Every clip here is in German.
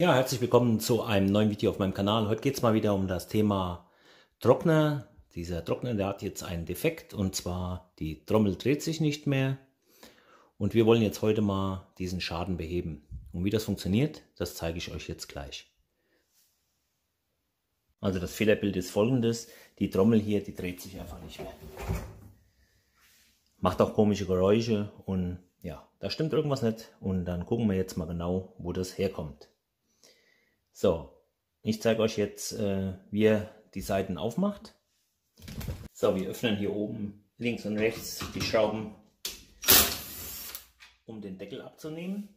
Ja, herzlich willkommen zu einem neuen Video auf meinem Kanal. Heute geht es mal wieder um das Thema Trockner. Dieser Trockner, der hat jetzt einen Defekt, und zwar die Trommel dreht sich nicht mehr. Und wir wollen jetzt heute mal diesen Schaden beheben. Und wie das funktioniert, das zeige ich euch jetzt gleich. Also das Fehlerbild ist folgendes: Die Trommel hier, die dreht sich einfach nicht mehr. Macht auch komische Geräusche und ja, da stimmt irgendwas nicht. Und dann gucken wir jetzt mal genau, wo das herkommt. So, ich zeige euch jetzt, wie ihr die Seiten aufmacht. So, wir öffnen hier oben links und rechts die Schrauben, um den Deckel abzunehmen.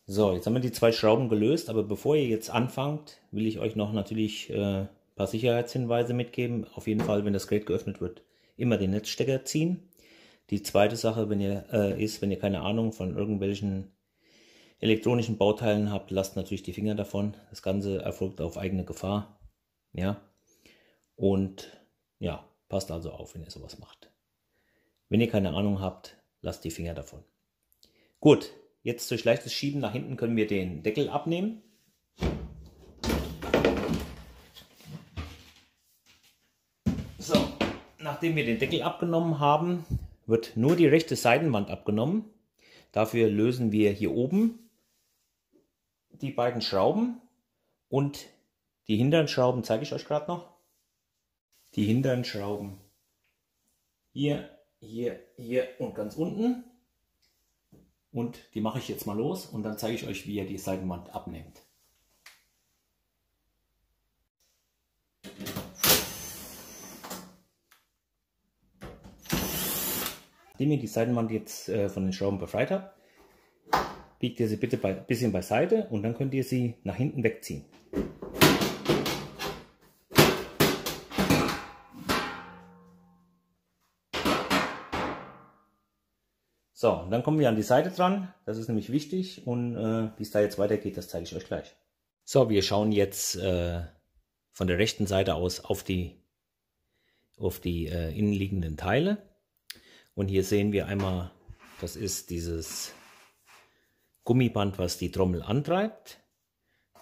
So, jetzt haben wir die zwei Schrauben gelöst, aber bevor ihr jetzt anfangt, will ich euch noch natürlich ein paar Sicherheitshinweise mitgeben. Auf jeden Fall, wenn das Gerät geöffnet wird, immer den Netzstecker ziehen. Die zweite Sache, wenn ihr keine Ahnung von irgendwelchen elektronischen Bauteilen habt, lasst natürlich die Finger davon. Das Ganze erfolgt auf eigene Gefahr. Ja. Und ja, passt also auf, wenn ihr sowas macht. Wenn ihr keine Ahnung habt, lasst die Finger davon. Gut, jetzt durch leichtes Schieben nach hinten können wir den Deckel abnehmen. So, nachdem wir den Deckel abgenommen haben, wird nur die rechte Seitenwand abgenommen. Dafür lösen wir hier oben die beiden Schrauben, und die hinteren Schrauben zeige ich euch gerade noch. Die hinteren Schrauben hier, hier, hier und ganz unten. Und die mache ich jetzt mal los und dann zeige ich euch, wie ihr die Seitenwand abnehmt. Nachdem ihr die Seitenwand jetzt von den Schrauben befreit habt, biegt ihr sie bitte ein bisschen beiseite und dann könnt ihr sie nach hinten wegziehen. So, und dann kommen wir an die Seite dran. Das ist nämlich wichtig, und wie es da jetzt weitergeht, das zeige ich euch gleich. So, wir schauen jetzt von der rechten Seite aus auf die innenliegenden Teile. Und hier sehen wir einmal, das ist dieses Gummiband, was die Trommel antreibt.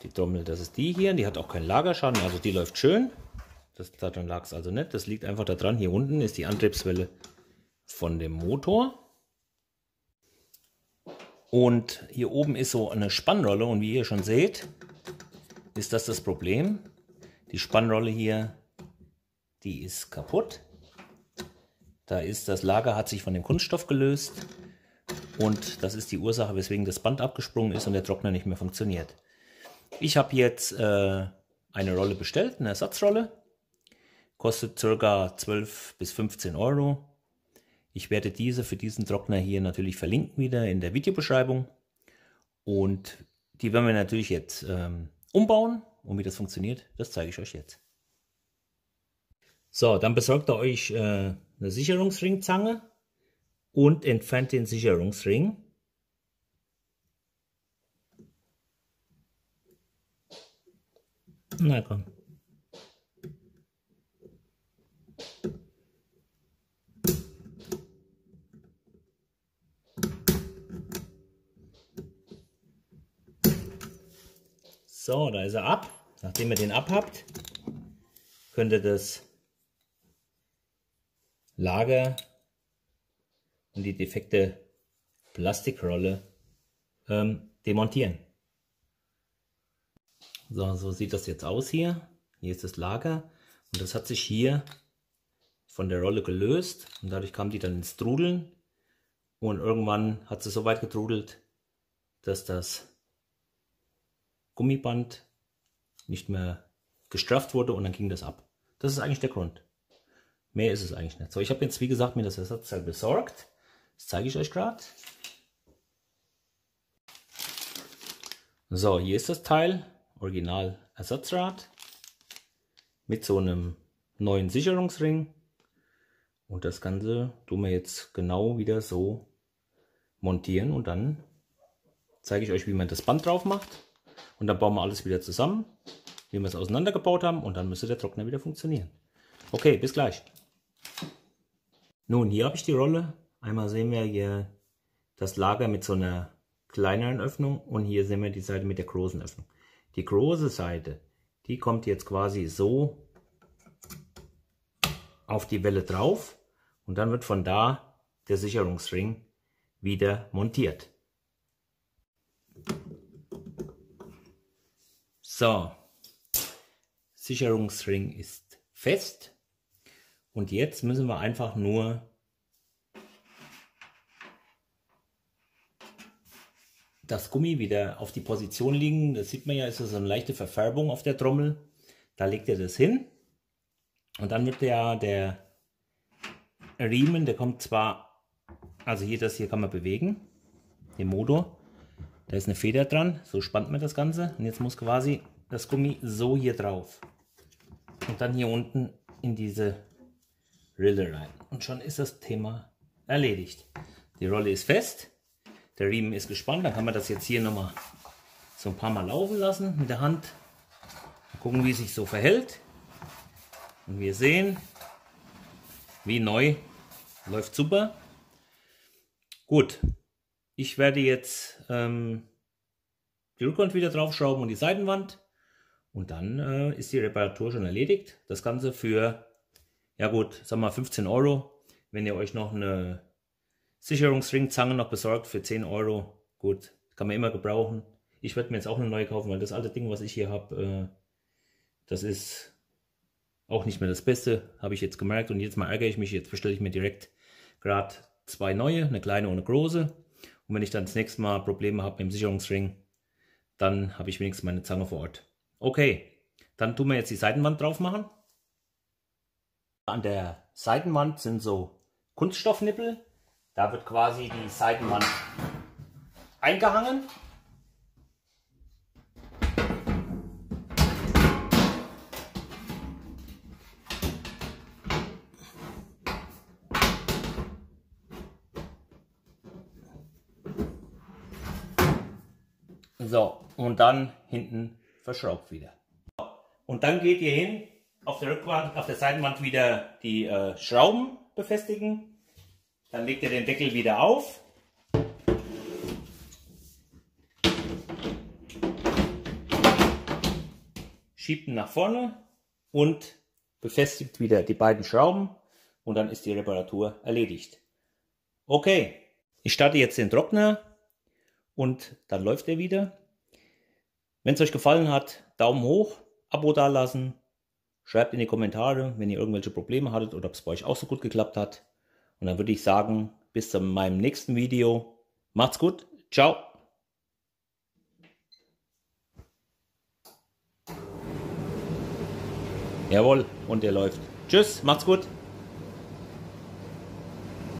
Die Trommel, das ist die hier, die hat auch keinen Lagerschaden, also die läuft schön. Daran lag es also nicht, das liegt einfach daran, hier unten ist die Antriebswelle von dem Motor. Und hier oben ist so eine Spannrolle, und wie ihr schon seht, ist das Problem. Die Spannrolle hier, die ist kaputt. Da ist das Lager, hat sich von dem Kunststoff gelöst, und das ist die Ursache, weswegen das Band abgesprungen ist und der Trockner nicht mehr funktioniert. Ich habe jetzt eine Rolle bestellt, eine Ersatzrolle. Kostet ca. 12 bis 15 Euro. Ich werde diese für diesen Trockner hier natürlich verlinken wieder in der Videobeschreibung. Und die werden wir natürlich jetzt umbauen. Und wie das funktioniert, das zeige ich euch jetzt. So, dann besorgt ihr euch eine Sicherungsringzange und entfernt den Sicherungsring. Na komm. So, da ist er ab. Nachdem ihr den abhabt, könnt ihr das Lager und die defekte Plastikrolle demontieren. So, so sieht das jetzt aus hier. Hier ist das Lager, und das hat sich hier von der Rolle gelöst, und dadurch kam die dann ins Trudeln, und irgendwann hat sie so weit getrudelt, dass das Gummiband nicht mehr gestrafft wurde, und dann ging das ab. Das ist eigentlich der Grund. Mehr ist es eigentlich nicht. So, ich habe jetzt, wie gesagt, mir das Ersatzteil besorgt. Das zeige ich euch gerade. So, hier ist das Teil. Original Ersatzrad. Mit so einem neuen Sicherungsring. Und das Ganze tun wir jetzt genau wieder so montieren. Und dann zeige ich euch, wie man das Band drauf macht. Und dann bauen wir alles wieder zusammen, wie wir es auseinandergebaut haben. Und dann müsste der Trockner wieder funktionieren. Okay, bis gleich. Nun, hier habe ich die Rolle. Einmal sehen wir hier das Lager mit so einer kleineren Öffnung und hier sehen wir die Seite mit der großen Öffnung. Die große Seite, die kommt jetzt quasi so auf die Welle drauf und dann wird von da der Sicherungsring wieder montiert. So, Sicherungsring ist fest und jetzt müssen wir einfach nur das Gummi wieder auf die Position legen. Das sieht man ja, ist so eine leichte Verfärbung auf der Trommel. Da legt ihr das hin und dann wird der Riemen, der kommt zwar, also hier, das hier kann man bewegen, den Motor. Da ist eine Feder dran, so spannt man das Ganze und jetzt muss quasi das Gummi so hier drauf und dann hier unten in diese Rille rein und schon ist das Thema erledigt. Die Rolle ist fest, der Riemen ist gespannt, dann kann man das jetzt hier nochmal so ein paar Mal laufen lassen mit der Hand. Mal gucken, wie es sich so verhält und wir sehen, wie neu, läuft super. Gut. Ich werde jetzt die Rückwand wieder draufschrauben und die Seitenwand und dann ist die Reparatur schon erledigt. Das Ganze für, ja gut, sagen wir mal 15 €. Wenn ihr euch noch eine Sicherungsringzange noch besorgt für 10 €, gut, kann man immer gebrauchen. Ich werde mir jetzt auch eine neue kaufen, weil das alte Ding, was ich hier habe, das ist auch nicht mehr das Beste, habe ich jetzt gemerkt und jetzt mal ärgere ich mich. Jetzt bestelle ich mir direkt gerade 2 neue, eine kleine und eine große. Und wenn ich dann das nächste Mal Probleme habe mit dem Sicherungsring, dann habe ich wenigstens meine Zange vor Ort. Okay, dann tun wir jetzt die Seitenwand drauf machen. An der Seitenwand sind so Kunststoffnippel. Da wird quasi die Seitenwand eingehangen. So, und dann hinten verschraubt wieder. Und dann geht ihr hin, auf der Rückwand, auf der Seitenwand wieder die Schrauben befestigen. Dann legt ihr den Deckel wieder auf. Schiebt ihn nach vorne und befestigt wieder die beiden Schrauben und dann ist die Reparatur erledigt. Okay, ich starte jetzt den Trockner und dann läuft er wieder. Wenn es euch gefallen hat, Daumen hoch, Abo dalassen, schreibt in die Kommentare, wenn ihr irgendwelche Probleme hattet oder ob es bei euch auch so gut geklappt hat. Und dann würde ich sagen, bis zu meinem nächsten Video. Macht's gut, ciao. Jawohl, und der läuft. Tschüss, macht's gut.